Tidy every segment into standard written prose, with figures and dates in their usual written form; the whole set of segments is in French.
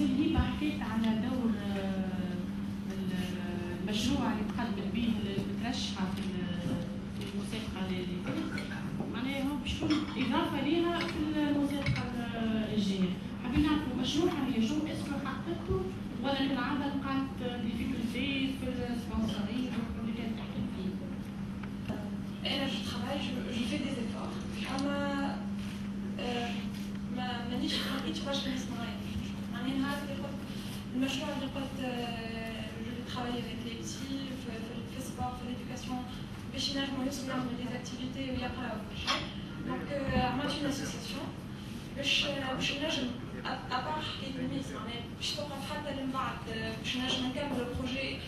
أستاذ هبة حكيت على دور المشروع اللي تقدم به المترشحة في الموسيقى اللي معناها هو باش تكون إضافة ليها في الموسيقى الجاية. حابين نعرفوا مشروعها هي شو اسمه حققته ولا بالعادة لقات ديفيكولتي في السبونسورين اللي كانت تحكي فيه؟ أنا جو ترافاي جو في دي زيفور أما مانيش برشا ناس معايا معناها نهار اللي قلت المشروع اللي قلت جو ترافاي افيك لي بتي في السبور في ليدوكاسيون باش ينجموا يوصلوا يعملوا دي اكتيفيتي ويقراو كل شيء دونك عملت اون اسوسياسيون باش نجم ابار حكايه الميس معناها باش توقف حتى من بعد باش نجم نكمل البروجي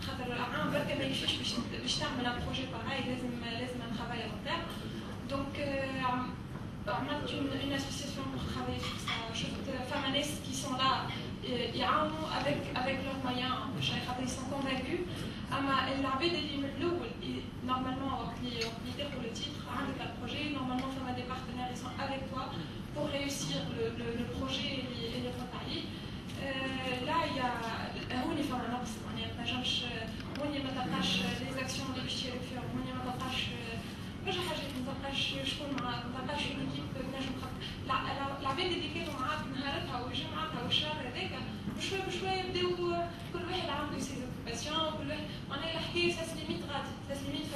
خاطر عام بركه ما يكفيش باش تعمل ان بروجي باغاي لازم نترافاي على التير دونك عملت اون اسوسياسيون بور ترافاي sur ça. شفت فما ناس كي سون لا يعاونوا avec leurs moyens باش خاطر ils sont convaincus اما العباد اللي من الاول نورمالمون وقت اللي يديروا لو تيتر عندك البروجي نورمالمون فما دي بارتنير ils sont avec toi pour réussir le projet اللي فات عليه. لا يا هوني فما نقص معناها ما تنجمش هوني ما تلقاش لي زاكسيون اللي باش تشارك فيهم هوني ما تلقاش برشا حاجات ما تلقاش شكون معاك ما تلقاش اون ايكيب تنجم العباد اللي كانوا معاك نهارتها وجمعتها والشهر هذاك بشويه بشويه بداو كل واحد عنده سي اوكيباسيون كل واحد معناها الحكايه ساس ليميت غادي ساس ليميت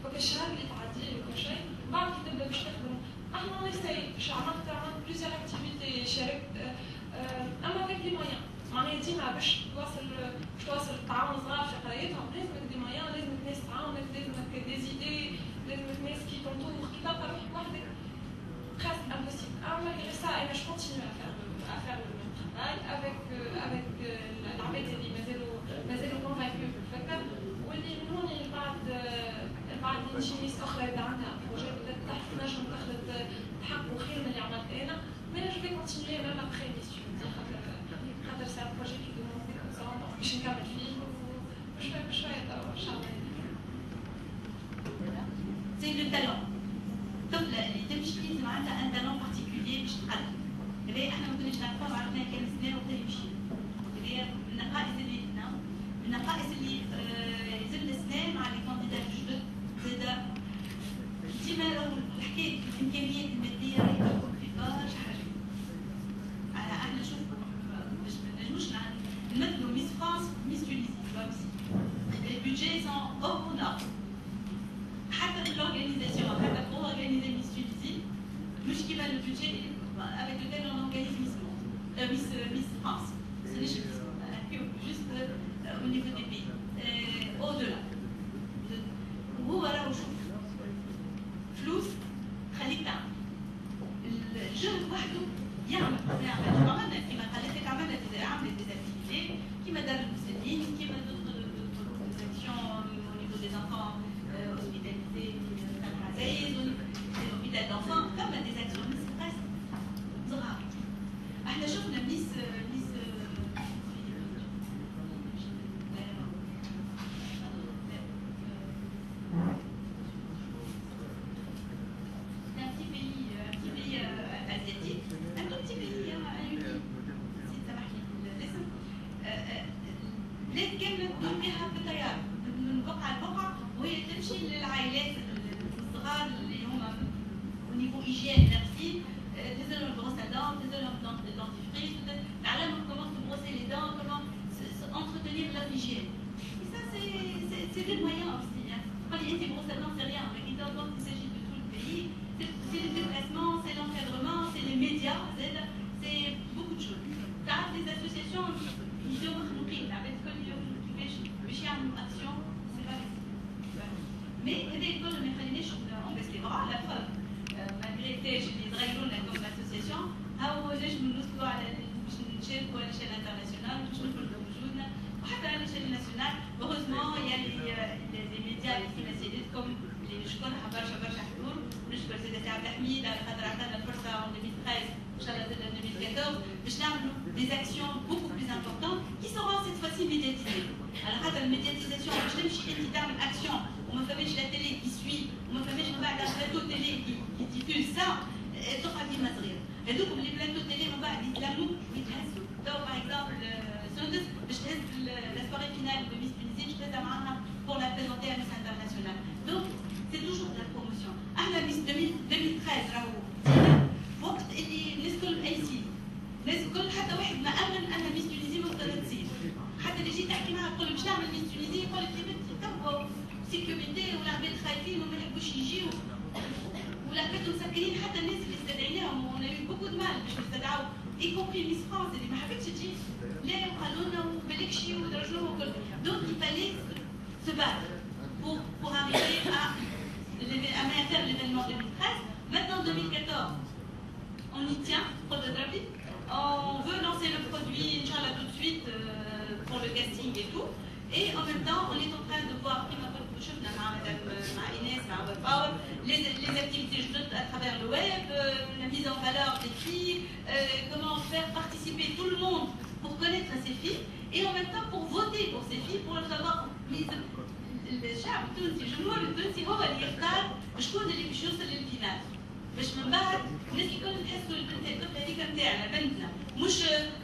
فك الشهر اللي تعدي وكل شيء بعد كي تبدا باش تخدم احنا نساي باش عملت بليزيور اكتيفيتي شاركت اما افيك لي مويان معناها ديما باش توصل التعاون صغار في قرايتهم لازمك دي مويان لازمك ناس تعاونك لازمك دي زيدي لازمك ناس كي تنطوخ كي تلقى روحك وحدك presque impossible. Alors malgré ça, je continue à faire le même travail avec العباد اللي مازالوا convaincus بالفكر واللي منهم بعد شي ناس اخرى اذا عندها بروجي تحت نجم تحققوا خير من اللي عملت انا mais je vais continuer même après les études خاطر c'est un projet qui demande des compétences باش نكمل فيه بشويه ان شاء الله. C'est le talent. الطفله اللي تمشي لازم عندها ان تالون بارتيكولي باش تقدم. هذا احنا ما كناش نعرفوها عرفناها كان سنه وبدا يمشي. هذا من النقائص اللي عندنا من النقائص اللي يلزمنا سنه مع لي كانديدات الجدد زاده ديما الحكايه الامكانيات الماديه راهي تكون في برشا حاجات. احنا نشوف باش ما نجموش نمثلوا ميس فرانس ميس تونيزي لي بودجي سون او نورم. حتى في l'organisation, حتى pour organiser Miss Tunisie, مش كيما le budget avec lequel on organise Miss France. Ce n'est juste au niveau des pays. Au-delà. هو راهو شوف فلوس خليك تعمل. الجهد وحده يعمل. عملنا كيما قالت لك عملت des activités كيما دار المسنين كيما d'autres actions au niveau des enfants. Hospitalisés, l'hôpital d'enfants, comme des actions Miss Presse. احنا شفنا ميس un petit pays asiatique, un tout petit pays si سمحتي الاسم لازم كانت تنقيها بالطياره من بقعه لبقعه وهي تمشي للعائلات الصغار اللي هما ونيفو ايجيان نفسي تنزل لهم بروس دون تنزل لهم دونتيفريس تعلمهم كومون تبروسي لي دون كومون entretenir leur hygiène. Et ça c'est des moyens aussi. Quand il y a des brosses à dents c'est rien, mais quand il s'agit de tout le pays, c'est les déplacements, c'est l'encadrement, c'est les médias, c'est beaucoup de choses. Car des associations يجوا مخلوقين العباد الكل يجوا باش يعملوا اكسيون سي با مي هذا الكل ما يخليناش اون بس لي برا لا فوب مالغري تاج اللي يتغيروا لنا كوم اسوسياسيون هاو نجموا نوصلوا على باش نشاركوا على الشان انترناسيونال باش نفرضوا وجودنا وحتى على الشان ناسيونال هوروزمون يا لي ميديا اللي كيما سيدتكم اللي نشكرها برشا حضور ونشكر سيدة عبد الحميد على خاطر عطانا الفرصه en 2013 ان شاء الله زاد 2014 باش نعملوا des actions beaucoup plus importantes qui seront cette fois-ci médiatisées. Alors هذا الميدياتيزاسيون باش تمشي انت تعمل اكسيون وما فماش لا تيلي كي سوي وما فماش من بعد بلاتو تيلي كي ديفوز سا تقعد ديما صغيره. هذوك لي بلاتو تيلي من بعد يتلموا ويتهزوا. تو باغ Tunis, la soirée finale de Miss Tunisie, je pour la présenter à Miss International. Donc, c'est toujours de la promotion. أحنا Miss 2013 راهو وقت اللي الناس الكل قايسين، الناس الكل حتى واحد ما آمن أن Miss Tunisie مقدرة تصير. حتى اللي جيت تحكي معها تقول باش نعمل Miss Tunisie يقول لك يا بنتي توا سيكوريتي والعباد خايفين وما يحبوش يجيو. والعباد مسكرين حتى الناس اللي استدعيناهم ونا يو بوكو دو مال باش نستدعوا y compris Miss France اللي ما حبتش تجي لا وقالوا لنا وبالك شي ودرجوهم وكل. Donc il fallait se battre pour arriver à faire l'événement 2013. Maintenant 2014, on y tient, on veut lancer le produit, Inch'Allah, tout de suite pour le casting et tout. Et en même temps, on est en train de voir les activités à travers le web, la mise en valeur des filles, comment faire participer tout le monde pour connaître ces filles, et en même temps pour voter pour ces filles, pour leur avoir mis الشعب التونسي الجمهور التونسي هو اللي يختار شكون اللي باش يوصل للفينال باش من بعد الناس الكل نحسوا البنت هذيك نتاعنا بنتنا مش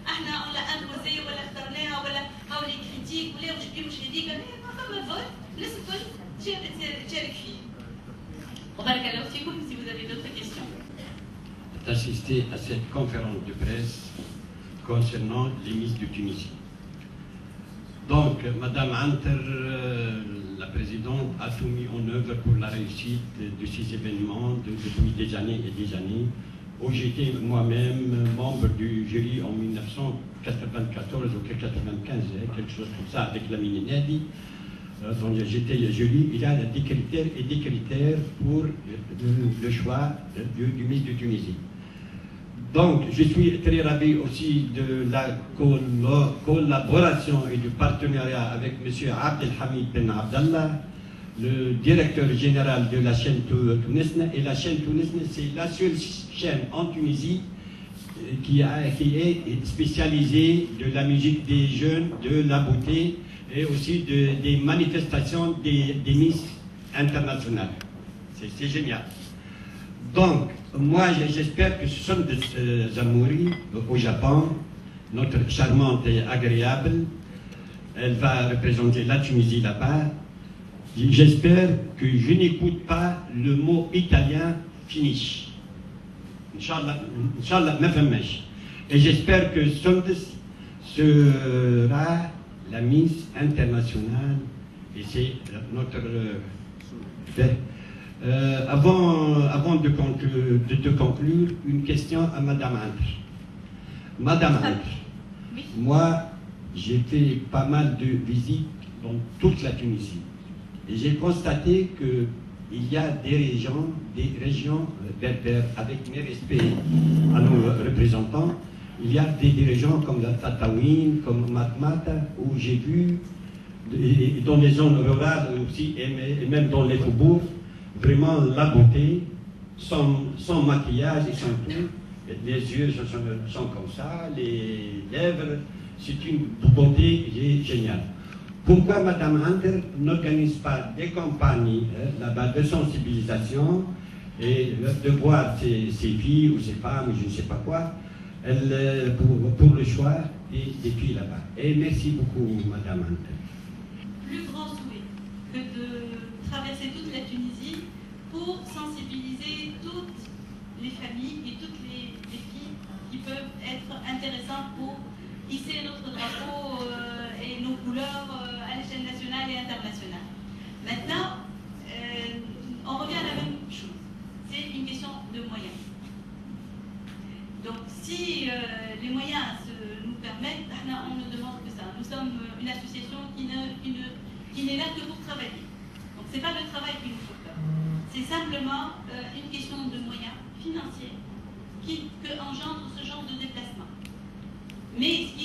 احنا ولا امبوزي ولا اخترناها ولا هاو لي كريتيك ولا مش هذيك ما فما فوت الناس الكل تشارك فيه. وبارك الله فيكم. Si vous avez d'autres questions. D'assister à cette conférence de presse concernant les Miss de Tunisie. Donc, Madame Anter, la présidente, a tout mis en œuvre pour la réussite de ces événements depuis des années et des années, où j'étais moi-même membre du jury en 1994 ou 1995, quelque chose comme ça, avec la Mininedi. Donc j'étais jury. Il y a des critères pour le choix du Miss de Tunisie. Donc, je suis très ravi aussi de la collaboration et du partenariat avec M. Abdelhamid Ben Abdallah, le directeur général de la chaîne Tunisna. Et la chaîne Tunisna, c'est la seule chaîne en Tunisie qui est spécialisée de la musique des jeunes, de la beauté et aussi des manifestations des Miss internationales. C'est génial. Donc, moi, j'espère que ce sont des Zamouri au Japon, notre charmante et agréable. Elle va représenter la Tunisie là-bas. J'espère que je n'écoute pas le mot italien finish. Inch'Allah, ma femme. Et j'espère que Sondes sera la Miss internationale. Et c'est notre... avant de conclure, une question à Madame Antre. Madame Antre, moi, j'ai fait pas mal de visites dans toute la Tunisie. Et j'ai constaté qu'il y a des régions berbères, avec mes respects à nos représentants, il y a des régions comme la Tataouine, comme Matmata, où j'ai vu, dans les zones rurales aussi, et même dans les faubourgs, vraiment la beauté, sans maquillage et sans tout. Les yeux sont comme ça, les lèvres, c'est une beauté géniale. Pourquoi Madame Hunter n'organise pas des campagnes là-bas de sensibilisation et de voir ces filles ou ces femmes, je ne sais pas quoi, pour le choix des filles là-bas. Et merci beaucoup Madame Hunter. Plus grand souhait que de traverser toute la Tunisie pour sensibiliser toutes les familles et toutes les filles qui peuvent être intéressantes pour hisser notre drapeau et nos couleurs à l'échelle nationale et internationale. Maintenant, on revient à la même chose. C'est une question de moyens. Donc, si les moyens nous permettent, on ne demande que ça. Nous sommes une association qui n'est là que pour travailler. Donc, ce n'est pas le travail qui nous fait peur. C'est simplement une question de moyens financiers qui engendre ce genre de déplacement. Mais ce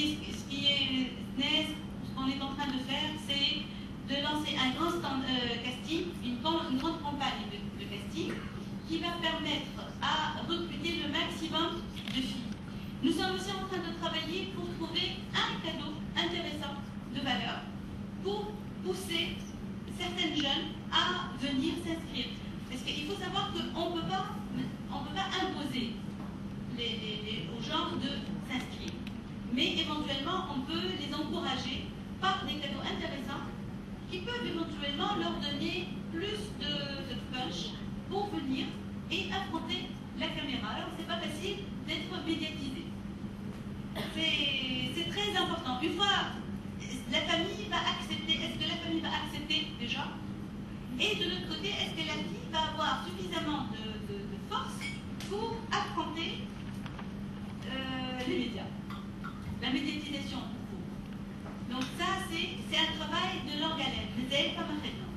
qu'on est en train de faire, c'est de lancer un grand casting, une grande campagne de casting qui va permettre à recruter le maximum de filles. Nous sommes aussi en train de travailler pour trouver un cadeau intéressant de valeur pour pousser certaines jeunes à venir s'inscrire. Parce qu'il faut savoir qu'on ne peut pas imposer aux gens de s'inscrire. mais éventuellement, on peut les encourager par des cadeaux intéressants qui peuvent éventuellement leur donner plus de punch pour venir et affronter la caméra. Alors, c'est pas facile d'être médiatisé. C'est très important. Une fois, la famille va accepter, est-ce que la famille va accepter déjà? Et de l'autre côté, est-ce que la fille va avoir suffisamment de force pour affronter les médias, la médiatisation tout court. Donc ça, c'est un travail de longue haleine. Mais c'est pas maintenant.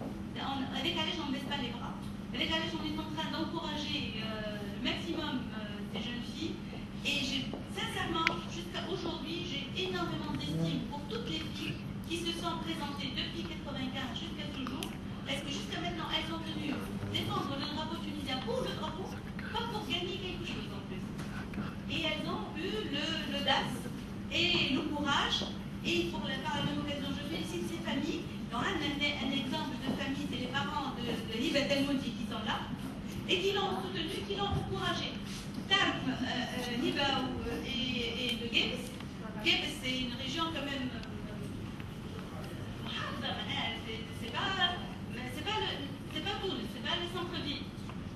Avec Alej, on ne baisse pas les bras. Avec Alej, on est en train d'encourager le maximum des jeunes filles. Et sincèrement, jusqu'à aujourd'hui, j'ai énormément d'estime pour toutes les filles qui se sont présentées depuis 1995 jusqu'à ce jour. Parce que jusqu'à maintenant, elles ont tenu défendre le drapeau tunisien pour le drapeau, pas pour gagner quelque chose en plus. Et elles ont eu l'audace et le courage. Et par la même occasion, je félicite ces familles. Dans un exemple de famille, c'est les parents de Hiba Telmoudi qui sont là et qui l'ont soutenu, qui l'ont encouragé. Tam, Hiba et de Gebs. Gebs, c'est une région quand même. C'est pas Tunis, c'est pas le centre-ville.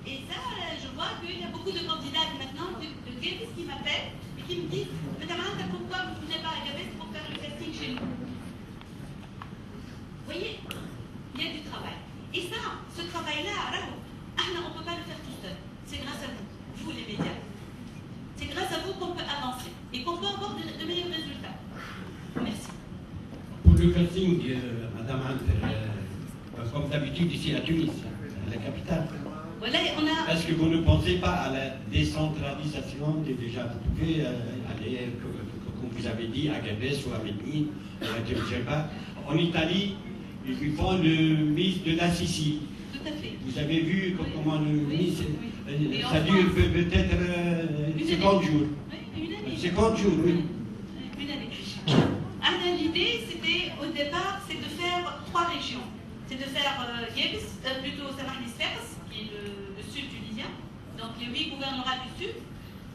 Et ça, je vois qu'il y a beaucoup de candidats maintenant de Gebs qui m'appellent et qui me disent Madame Anta, pourquoi vous ne venez pas à Gebs pour faire le casting chez nous? Vous voyez, il y a du travail. Et ça, ce travail-là, on ne peut pas le faire tout seul. C'est grâce à vous les médias. C'est grâce à vous qu'on peut avancer et qu'on peut avoir de meilleurs résultats. Merci. Pour le casting, Madame Anta, comme d'habitude ici à Tunis, la capitale. Voilà, Est-ce que vous ne pensez pas à la décentralisation? Déjà, vous pouvez aller, comme vous avez dit, à Gabès ou à Médine, ou à Djerba. En Italie, ils font le Miss de la Sicile. Tout à fait. Vous avez vu comment le Miss, oui. ça dure peut-être 50 jours. Oui, une année. 50 jours, oui. Une année. L'idée, c'était, au départ, c'est de faire 3 régions. C'est de faire Gebs, plutôt Samahlis Fers, qui est le sud tunisien, donc les 8 gouvernorats du sud.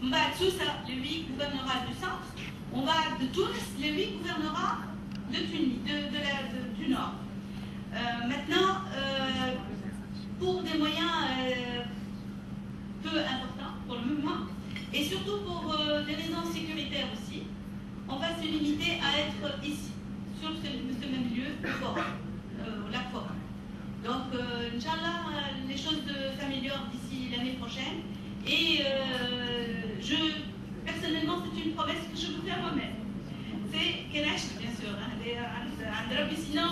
On va à Sousa, les 8 gouvernorats du centre. On va de Tunis, les 8 gouvernorats de Tunis, du nord. Maintenant, pour des moyens peu importants pour le moment, et surtout pour des raisons sécuritaires aussi, on va se limiter à être ici, sur ce même lieu, le forum. Lac Forum. Donc, Inch'Allah, les choses s'améliorent d'ici l'année prochaine. Et personnellement, c'est une promesse que je vous fais à moi-même. C'est Kenash, bien sûr. Sinon,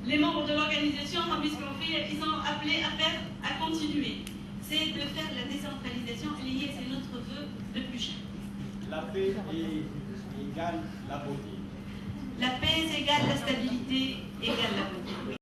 les membres de l'organisation, ils sont appelés à continuer. C'est de faire la décentralisation liée, c'est notre vœu le plus cher. La paix égale la beauté. La paix égale la stabilité, égale la beauté.